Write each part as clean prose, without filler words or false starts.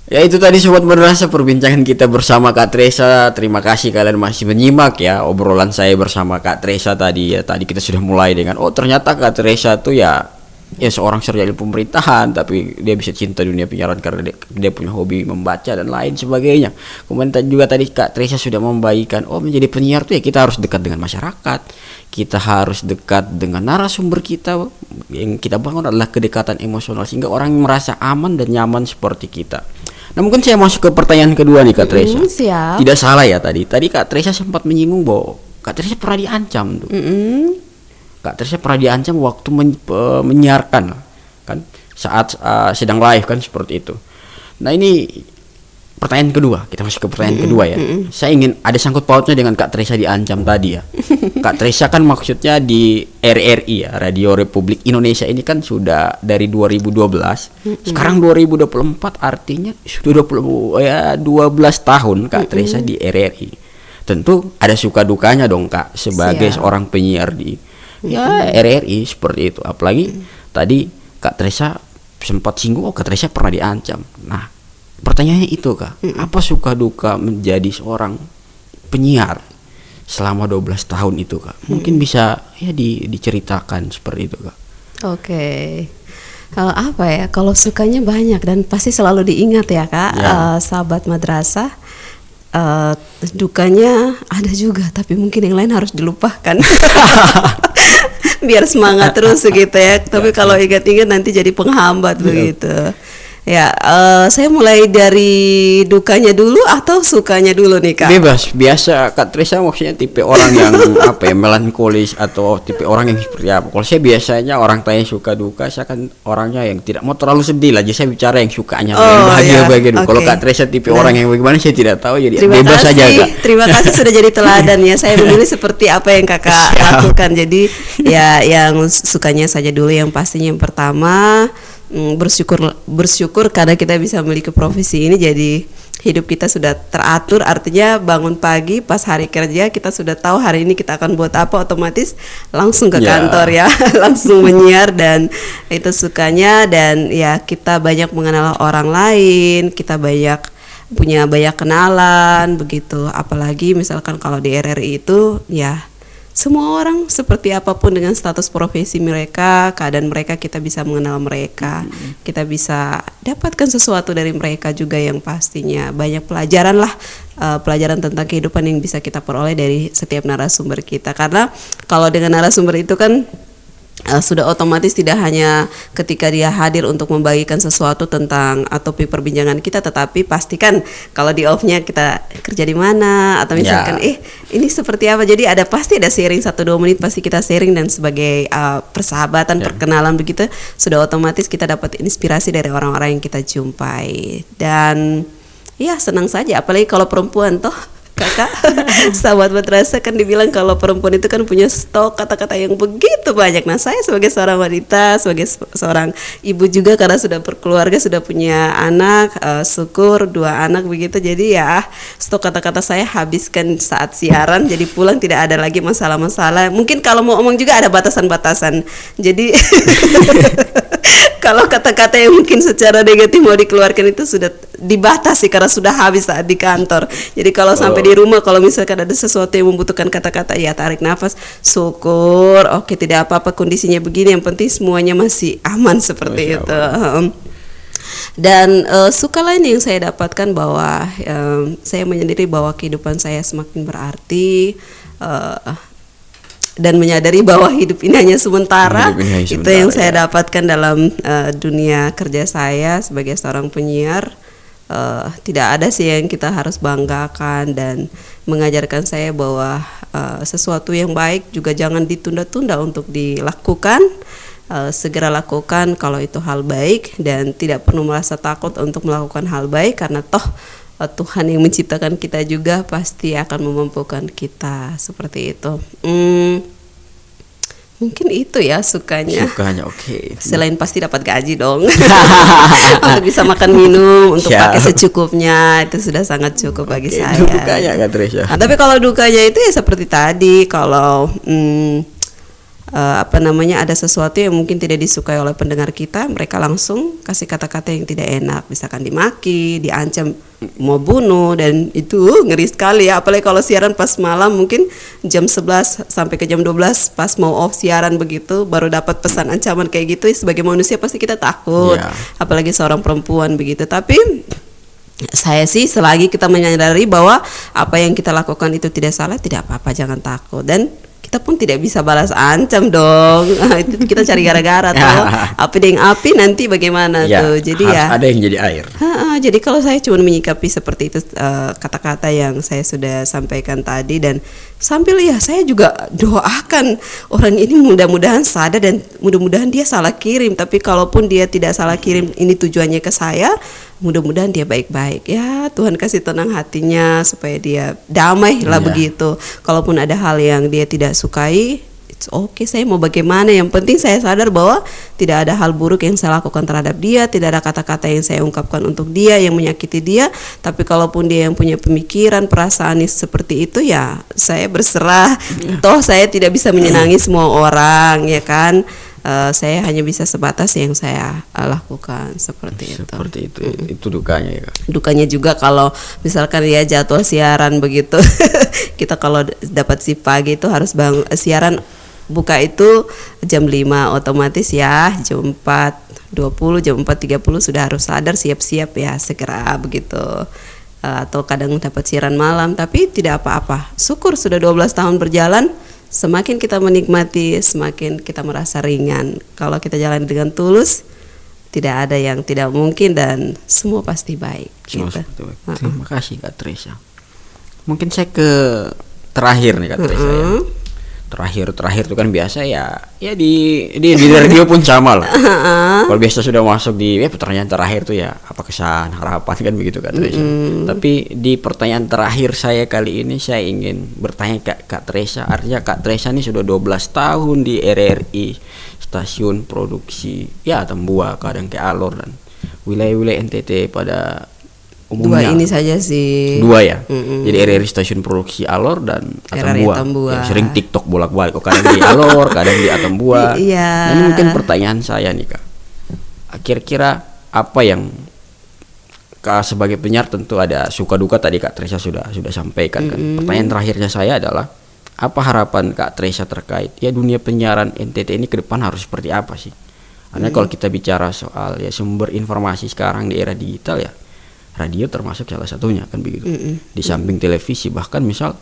Ya itu tadi sobat madrasah perbincangan kita bersama Kak Tresa. Terima kasih kalian masih menyimak ya obrolan saya bersama Kak Tresa tadi ya. Tadi kita sudah mulai dengan ternyata Kak Tresa tuh ya seorang sarjana pemerintahan tapi dia bisa cinta dunia penyiaran karena dia punya hobi membaca dan lain sebagainya. Kemudian juga tadi Kak Tresa sudah membagikan menjadi penyiar tuh ya kita harus dekat dengan masyarakat. Kita harus dekat dengan narasumber kita. Yang kita bangun adalah kedekatan emosional sehingga orang merasa aman dan nyaman seperti kita. Nah mungkin saya masuk ke pertanyaan kedua nih Kak Tresa. Siap. Tidak salah ya tadi Kak Tresa sempat menyinggung bahwa Kak Tresa pernah diancam tuh. Kak Tresa pernah diancam waktu menyiarkan kan saat sedang live kan seperti itu. Nah ini pertanyaan kedua, kita masuk ke pertanyaan kedua ya. Saya ingin ada sangkut pautnya dengan Kak Tresa diancam tadi ya. Kak Tresa kan maksudnya di RRI ya, Radio Republik Indonesia ini kan sudah dari 2012. Sekarang 2024 artinya sudah 12 tahun Kak Tresa di RRI. Tentu ada suka dukanya dong Kak sebagai seorang penyiar di RRI seperti itu. Apalagi tadi Kak Tresa sempat singgung Kak Tresa pernah diancam. Nah pertanyaannya itu Kak, apa suka duka menjadi seorang penyiar selama 12 tahun itu Kak? Mungkin bisa ya diceritakan seperti itu Kak. Oke. Apa ya, kalau sukanya banyak dan pasti selalu diingat ya Kak, sahabat madrasah. Dukanya ada juga tapi mungkin yang lain harus dilupakan. Biar semangat terus gitu ya. Tapi kalau ingat-ingat nanti jadi penghambat begitu. Ya, saya mulai dari dukanya dulu atau sukanya dulu nih Kak? Bebas, biasa Kak Tresa maksudnya tipe orang yang melankolis atau tipe orang yang seperti apa? Kalau saya biasanya orang tanya suka duka, saya kan orangnya yang tidak mau terlalu sedih lah. Jadi saya bicara yang sukanya, yang bahagia bagian. Kalau Kak Tresa tipe orang yang bagaimana saya tidak tahu, jadi bebas saja Kak. Terima kasih sudah jadi teladan ya. Saya memilih seperti apa yang Kakak lakukan. Jadi ya yang sukanya saja dulu, yang pastinya yang pertama bersyukur karena kita bisa memiliki profesi ini, jadi hidup kita sudah teratur, artinya bangun pagi pas hari kerja kita sudah tahu hari ini kita akan buat apa, otomatis langsung ke kantor ya langsung menyiar, dan itu sukanya. Dan ya kita banyak mengenal orang lain, kita punya banyak kenalan begitu, apalagi misalkan kalau di RRI itu ya semua orang seperti apapun dengan status profesi mereka, keadaan mereka, kita bisa mengenal mereka, kita bisa dapatkan sesuatu dari mereka juga, yang pastinya banyak pelajaran lah, pelajaran tentang kehidupan yang bisa kita peroleh dari setiap narasumber kita. Karena kalau dengan narasumber itu kan sudah otomatis tidak hanya ketika dia hadir untuk membagikan sesuatu tentang topik perbincangan kita, tetapi pastikan kalau di off-nya kita kerja di mana atau misalkan ini seperti apa, jadi pasti ada sharing 1-2 menit, pasti kita sharing, dan sebagai persahabatan, perkenalan begitu, sudah otomatis kita dapat inspirasi dari orang-orang yang kita jumpai. Dan ya senang saja, apalagi kalau perempuan toh Kakak, sahabat madrasah kan dibilang kalau perempuan itu kan punya stok kata-kata yang begitu banyak. Nah saya sebagai seorang wanita, sebagai seorang ibu juga karena sudah berkeluarga, sudah punya anak, syukur 2 anak begitu. Jadi ya stok kata-kata saya habiskan saat siaran, jadi pulang tidak ada lagi masalah-masalah. Mungkin kalau mau omong juga ada batasan-batasan. Jadi kalau kata-kata yang mungkin secara negatif mau dikeluarkan itu sudah dibatasi karena sudah habis saat di kantor. Jadi kalau sampai di rumah, kalau misalkan ada sesuatu yang membutuhkan kata-kata, ya tarik nafas, syukur, oke tidak apa-apa kondisinya begini, yang penting semuanya masih aman seperti itu. Dan suka lain yang saya dapatkan bahwa saya menyadari bahwa kehidupan saya semakin berarti, dan menyadari bahwa hidup ini hanya sementara. Itu yang saya dapatkan dalam dunia kerja saya sebagai seorang penyiar. Tidak ada sih yang kita harus banggakan, dan mengajarkan saya bahwa sesuatu yang baik juga jangan ditunda-tunda untuk dilakukan. Segera lakukan kalau itu hal baik, dan tidak perlu merasa takut untuk melakukan hal baik, karena toh Tuhan yang menciptakan kita juga pasti akan memampukan kita, seperti itu. Mungkin itu ya sukanya. Oke. Selain pasti dapat gaji dong. Untuk bisa makan minum, untuk pakai secukupnya, itu sudah sangat cukup bagi saya. Dukanya Kak Tresa. Nah, tapi kalau dukanya itu ya seperti tadi, kalau ada sesuatu yang mungkin tidak disukai oleh pendengar kita, mereka langsung kasih kata-kata yang tidak enak, misalkan dimaki, diancam mau bunuh, dan itu ngeri sekali ya. Apalagi kalau siaran pas malam, mungkin jam 11 sampai ke jam 12 pas mau off siaran begitu baru dapat pesan ancaman kayak gitu. Sebagai manusia pasti kita takut, apalagi seorang perempuan begitu. Tapi saya sih selagi kita menyadari bahwa apa yang kita lakukan itu tidak salah, tidak apa-apa, jangan takut. Dan kita pun tidak bisa balas ancam dong. Itu kita cari gara-gara tuh. Api dengan api nanti bagaimana tuh. Jadi harus ada yang jadi air. Jadi kalau saya cuma menyikapi seperti itu, kata-kata yang saya sudah sampaikan tadi, dan sambil ya saya juga doakan orang ini mudah-mudahan sadar dan mudah-mudahan dia salah kirim. Tapi kalaupun dia tidak salah kirim, ini tujuannya ke saya, mudah-mudahan dia baik-baik ya. Tuhan kasih tenang hatinya supaya dia damai lah begitu. Kalaupun ada hal yang dia tidak sukai, it's okay, saya mau bagaimana, yang penting saya sadar bahwa tidak ada hal buruk yang saya lakukan terhadap dia, tidak ada kata-kata yang saya ungkapkan untuk dia yang menyakiti dia. Tapi kalaupun dia yang punya pemikiran, perasaan seperti itu, ya saya berserah. Toh saya tidak bisa menyenangi semua orang, ya kan. Saya hanya bisa sebatas yang saya lakukan seperti itu. Itu dukanya ya. Dukanya juga kalau misalkan ya jadwal siaran begitu. Kita kalau dapat shift pagi itu harus siaran buka itu jam 5, otomatis ya jam 4:20, jam 4:30 sudah harus sadar, siap-siap ya segera begitu. Atau kadang dapat siaran malam, tapi tidak apa-apa. Syukur sudah 12 tahun berjalan. Semakin kita menikmati, semakin kita merasa ringan. Kalau kita jalan dengan tulus, tidak ada yang tidak mungkin dan semua pasti baik. Gitu. Terima kasih Kak Tresya. Mungkin saya ke terakhir nih Kak Tresya. Terakhir itu kan biasa ya di radio pun sama lah. Kalau biasa sudah masuk di pertanyaan terakhir tuh ya apa kesan, harapan kan begitu Kak Tresya. Tapi di pertanyaan terakhir saya kali ini saya ingin bertanya ke Kak Tresya. Artinya Kak Tresya ini sudah 12 tahun di RRI, stasiun produksi ya Atambua, kadang ke Alor dan wilayah-wilayah NTT pada umumnya. 2 ini saja sih. 2 ya. Jadi RRI stasiun produksi Alor dan Atambua. Ya, sering TikTok bolak-balik. Kadang di Alor, kadang di Atambua. Iya. Ini mungkin pertanyaan saya nih Kak. Kira-kira apa yang Kak sebagai penyiar tentu ada suka duka tadi Kak Tresya sudah sampaikan kan. Pertanyaan terakhirnya saya adalah apa harapan Kak Tresya terkait ya dunia penyiaran NTT ini ke depan harus seperti apa sih? Karena kalau kita bicara soal ya sumber informasi sekarang di era digital ya radio termasuk salah satunya kan begitu. Di samping televisi, bahkan misal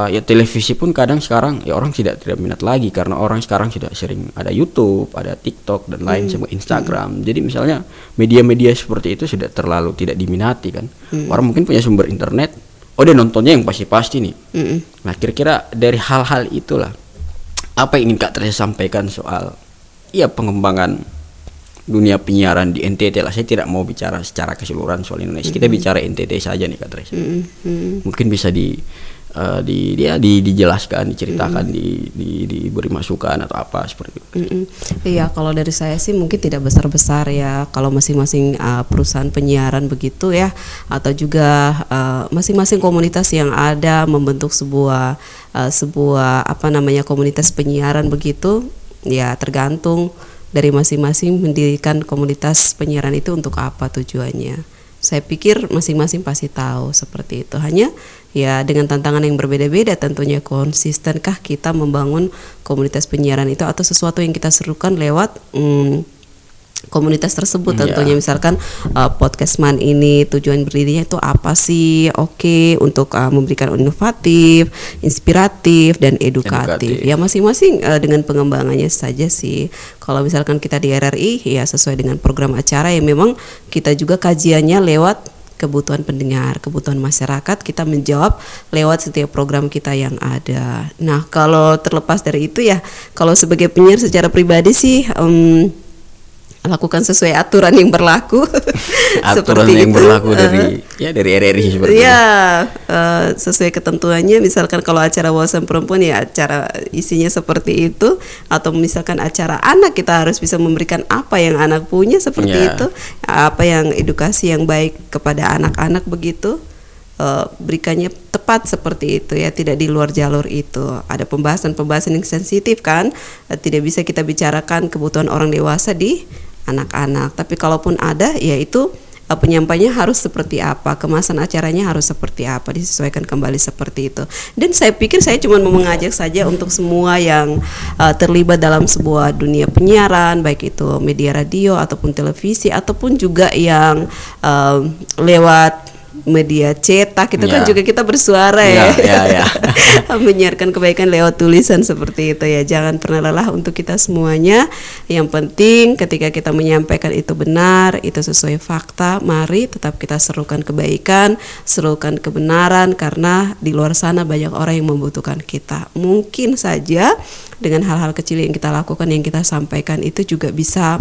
ya televisi pun kadang sekarang ya orang tidak minat lagi karena orang sekarang sudah sering ada YouTube, ada TikTok dan lain semua, Instagram. Jadi misalnya media-media seperti itu sudah terlalu tidak diminati kan. Orang mungkin punya sumber internet, dia nontonnya yang pasti-pasti nih. Nah kira-kira dari hal-hal itulah apa yang ingin Kak Tresya sampaikan soal ya pengembangan dunia penyiaran di NTT lah. Saya tidak mau bicara secara keseluruhan soal Indonesia. Kita bicara NTT saja nih Kak Tresya. Mungkin bisa dijelaskan, diceritakan, diberi masukan atau apa seperti itu. Iya, kalau dari saya sih mungkin tidak besar-besar ya. Kalau masing-masing perusahaan penyiaran begitu ya, atau juga masing-masing komunitas yang ada membentuk sebuah komunitas penyiaran begitu, ya tergantung dari masing-masing mendirikan komunitas penyiaran itu untuk apa tujuannya. Saya pikir masing-masing pasti tahu seperti itu. Hanya ya dengan tantangan yang berbeda-beda tentunya, konsistenkah kita membangun komunitas penyiaran itu atau sesuatu yang kita serukan lewat komunitas tersebut tentunya. Misalkan Podcastman ini tujuan berdirinya itu apa sih? Oke, untuk memberikan inovatif, inspiratif dan edukatif. Ya masing-masing dengan pengembangannya saja sih. Kalau misalkan kita di RRI ya sesuai dengan program acara yang memang kita juga kajiannya lewat kebutuhan pendengar, kebutuhan masyarakat, kita menjawab lewat setiap program kita yang ada. Nah, kalau terlepas dari itu ya, kalau sebagai penyiar secara pribadi sih lakukan sesuai aturan yang berlaku. Aturan yang berlaku dari RRI seperti itu. Ya, sesuai ketentuannya. Misalkan kalau acara wawasan perempuan ya acara isinya seperti itu, atau misalkan acara anak kita harus bisa memberikan apa yang anak punya seperti itu, apa yang edukasi yang baik kepada anak-anak begitu. berikannya tepat seperti itu ya, tidak di luar jalur itu. Ada pembahasan-pembahasan yang sensitif kan, tidak bisa kita bicarakan kebutuhan orang dewasa di anak-anak. Tapi kalaupun ada, ya itu penyampainya harus seperti apa, kemasan acaranya harus seperti apa, disesuaikan kembali seperti itu. Dan saya pikir saya cuma mau mengajak saja untuk semua yang terlibat dalam sebuah dunia penyiaran, baik itu media radio ataupun televisi ataupun juga yang lewat media cetak itu kan juga kita bersuara ya. Menyiarkan kebaikan lewat tulisan seperti itu ya. Jangan pernah lelah untuk kita semuanya. Yang penting ketika kita menyampaikan itu benar, itu sesuai fakta, mari tetap kita serukan kebaikan, serukan kebenaran, karena di luar sana banyak orang yang membutuhkan kita. Mungkin saja dengan hal-hal kecil yang kita lakukan, yang kita sampaikan itu juga bisa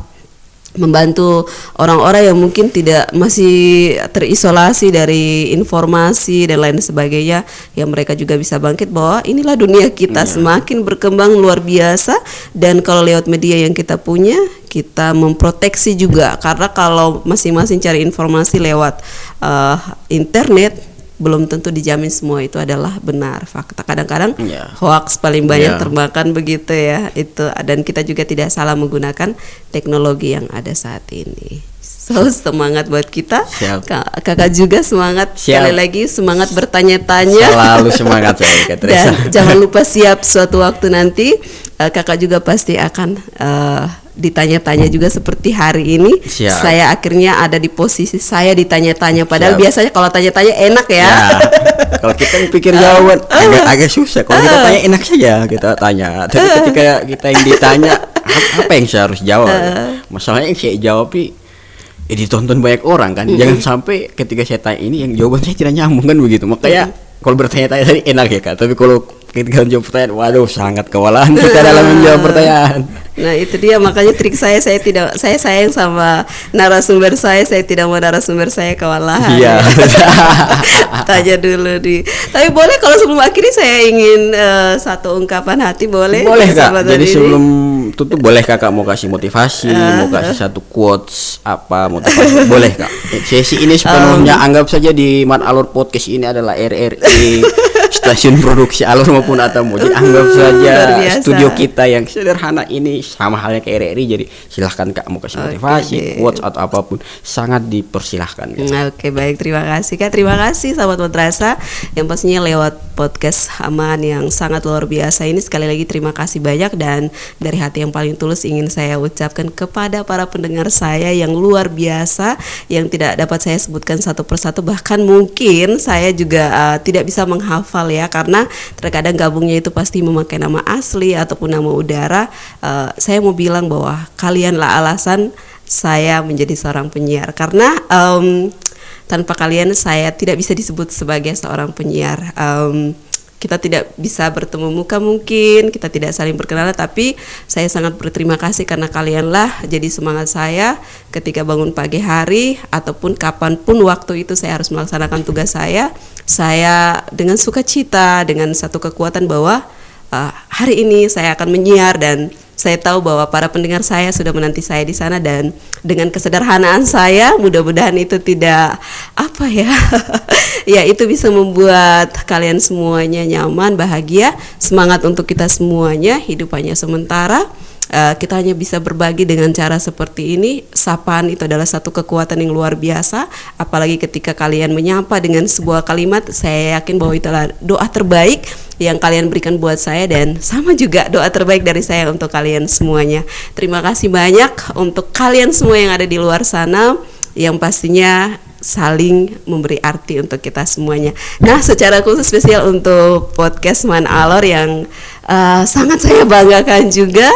membantu orang-orang yang mungkin masih terisolasi dari informasi dan lain sebagainya, yang mereka juga bisa bangkit bahwa inilah dunia kita semakin berkembang luar biasa. Dan kalau lewat media yang kita punya, kita memproteksi juga, karena kalau masing-masing cari informasi lewat internet, belum tentu dijamin semua itu adalah benar fakta. Kadang-kadang hoax paling banyak termakan begitu ya itu, dan kita juga tidak salah menggunakan teknologi yang ada saat ini. So semangat buat kita. Kakak juga semangat. Sekali lagi semangat bertanya-tanya. Selalu semangat ya Kak Tresha. Dan jangan lupa siap suatu waktu nanti kakak juga pasti akan ditanya-tanya juga seperti hari ini. Saya akhirnya ada di posisi saya ditanya-tanya, padahal biasanya kalau tanya-tanya enak ya. Kalau kita pikir jawaban agak susah. Kalau kita tanya enak saja kita tanya. Tapi ketika kita yang ditanya, apa yang saya harus jawab? Masalahnya yang saya jawab ditonton banyak orang kan. Jangan sampai ketika saya tanya ini yang jawaban saya tidak nyambung kan begitu. Makanya kalau bertanya-tanya tadi enak ya Kak. Tapi kalau ketika menjawab pertanyaan, waduh sangat kewalahan kita dalam menjawab pertanyaan. Nah itu dia, makanya trik saya sayang sama narasumber saya tidak mau narasumber saya kewalahan. Iya. Tanya dulu tapi boleh kalau sebelum akhirnya saya ingin satu ungkapan hati, boleh? Boleh Kak. Jadi sebelum tutup boleh Kakak mau kasih motivasi, mau kasih satu quotes apa motivasi, boleh Kak. Sesi ini sepenuhnya anggap saja di Mat Alor Podcast ini adalah RRI stasiun produksi Alor maupun Atamo. Jadi anggap saja studio kita yang sederhana ini sama halnya kayak RRI. Jadi silahkan Kak mau kasih motivasi, quotes atau apapun, sangat dipersilahkan. Oke, baik, terima kasih Kak. Terima kasih sahabat madrasah yang pastinya lewat podcast Aman yang sangat luar biasa ini. Sekali lagi terima kasih banyak, dan dari hati yang paling tulus ingin saya ucapkan kepada para pendengar saya yang luar biasa, yang tidak dapat saya sebutkan satu persatu, bahkan mungkin saya juga tidak bisa menghafal ya, karena terkadang gabungnya itu pasti memakai nama asli ataupun nama udara. Saya mau bilang bahwa kalianlah alasan saya menjadi seorang penyiar, karena tanpa kalian saya tidak bisa disebut sebagai seorang penyiar. Kita tidak bisa bertemu muka mungkin, kita tidak saling berkenalan, tapi saya sangat berterima kasih karena kalianlah jadi semangat saya ketika bangun pagi hari ataupun kapanpun waktu itu saya harus melaksanakan tugas saya dengan sukacita, dengan satu kekuatan bahwa hari ini saya akan menyiar, dan saya tahu bahwa para pendengar saya sudah menanti saya di sana, dan dengan kesederhanaan saya mudah-mudahan itu tidak ya itu bisa membuat kalian semuanya nyaman, bahagia, semangat untuk kita semuanya. Hidup hanya sementara. Kita hanya bisa berbagi dengan cara seperti ini. Sapaan itu adalah satu kekuatan yang luar biasa, apalagi ketika kalian menyapa dengan sebuah kalimat. Saya yakin bahwa itulah doa terbaik yang kalian berikan buat saya, dan sama juga doa terbaik dari saya untuk kalian semuanya. Terima kasih banyak untuk kalian semua yang ada di luar sana, yang pastinya saling memberi arti untuk kita semuanya. Nah, secara khusus spesial untuk podcast Man Alor yang sangat saya banggakan juga.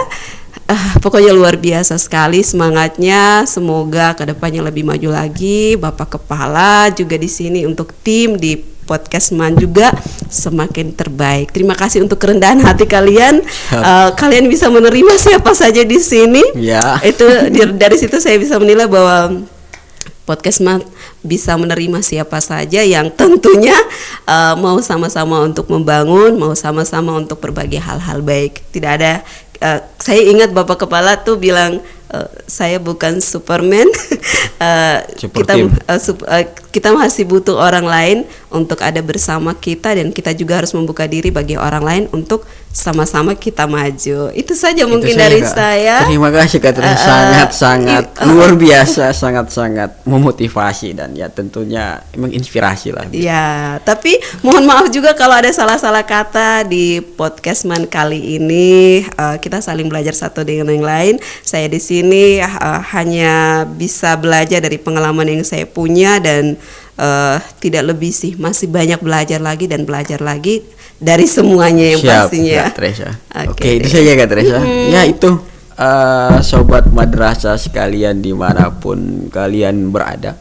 Pokoknya luar biasa sekali semangatnya. Semoga kedepannya lebih maju lagi. Bapak Kepala juga di sini untuk tim di podcast Man juga semakin terbaik. Terima kasih untuk kerendahan hati kalian. Kalian bisa menerima siapa saja di sini. Itu dari situ saya bisa menilai bahwa podcast Man bisa menerima siapa saja yang tentunya mau sama-sama untuk membangun, mau sama-sama untuk berbagi hal-hal baik. Tidak ada saya ingat Bapak Kepala tuh bilang saya bukan Superman. kita masih butuh orang lain untuk ada bersama kita, dan kita juga harus membuka diri bagi orang lain untuk sama-sama kita maju. Itu saja mungkin dari Kak. saya. Terima kasih Kak Tresha, sangat-sangat luar biasa, sangat-sangat memotivasi dan ya tentunya menginspirasi lah. Ya, tapi mohon maaf juga kalau ada salah-salah kata di podcast Man kali ini. Kita saling belajar satu dengan yang lain. Saya di sini hanya bisa belajar dari pengalaman yang saya punya, dan tidak lebih sih, masih banyak belajar lagi dan belajar lagi dari semuanya yang Siap, pastinya. Kak Tresha. Oke Itu deh. saja Kak Tresha. Ya itu sobat madrasah sekalian dimanapun kalian berada,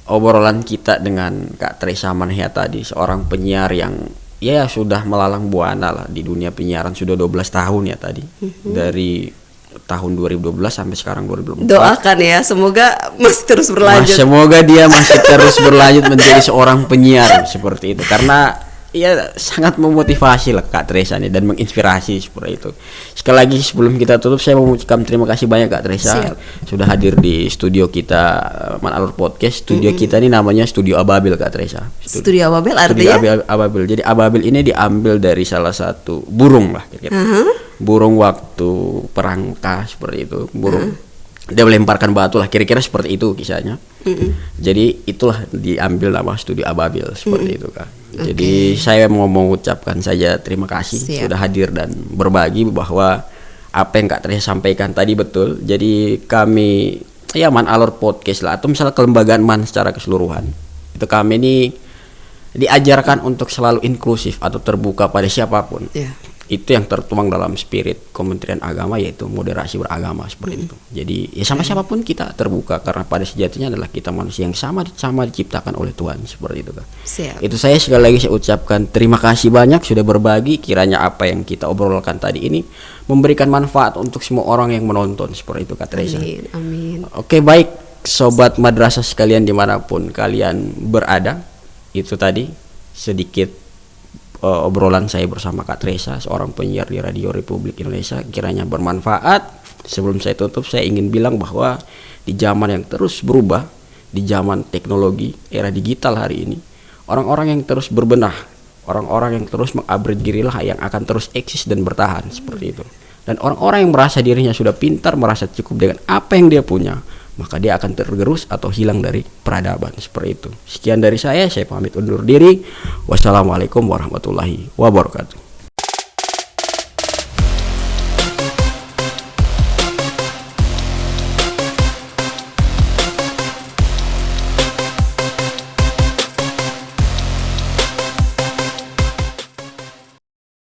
obrolan kita dengan Kak Tresha Manhya tadi, seorang penyiar yang ya sudah melalang buana lah di dunia penyiaran, sudah 12 tahun ya tadi. Dari tahun 2012 sampai sekarang 2024. Doakan ya, semoga masih terus berlanjut. Semoga dia masih terus berlanjut menjadi seorang penyiar seperti itu, karena ya sangat memotivasi lah Kak Tresha nih dan menginspirasi seperti itu. Sekali lagi sebelum kita tutup, saya mau mengucapkan terima kasih banyak Kak Tresha. Siap. Sudah hadir di studio kita, Man Alor Podcast. Studio kita ini namanya Studio Ababil Kak Tresha. Studio Ababil Studio artinya? Ababil. Jadi Ababil ini diambil dari salah satu burung lah kira-kira. Burung waktu perang K seperti itu. Burung dia melemparkan batu lah, kira-kira seperti itu kisahnya. Jadi itulah diambil nama Studio Ababil seperti itu Kak. Jadi saya mau mengucapkan saja terima kasih sudah hadir dan berbagi bahwa apa yang Kak Tresha sampaikan tadi betul. Jadi kami ya Man Alor Podcast lah, atau misalnya kelembagaan Man secara keseluruhan, itu kami ini diajarkan untuk selalu inklusif atau terbuka pada siapapun. Itu yang tertuang dalam spirit Kementerian Agama, yaitu moderasi beragama seperti itu. Jadi ya sama siapapun kita terbuka, karena pada sejatinya adalah kita manusia yang sama diciptakan oleh Tuhan seperti itu Kak. Itu saya sekali lagi saya ucapkan terima kasih banyak sudah berbagi. Kiranya apa yang kita obrolkan tadi ini memberikan manfaat untuk semua orang yang menonton seperti itu Kak Tresha. Amin. Oke, baik sobat madrasah sekalian dimanapun kalian berada, itu tadi sedikit obrolan saya bersama Kak Tresha, seorang penyiar di Radio Republik Indonesia. Kiranya bermanfaat. Sebelum saya tutup, saya ingin bilang bahwa di zaman yang terus berubah, di zaman teknologi, era digital hari ini, orang-orang yang terus berbenah, orang-orang yang terus mengupgrade dirilah yang akan terus eksis dan bertahan seperti itu. Dan orang-orang yang merasa dirinya sudah pintar, merasa cukup dengan apa yang dia punya, maka dia akan tergerus atau hilang dari peradaban seperti itu. Sekian dari saya pamit undur diri. Wassalamualaikum warahmatullahi wabarakatuh.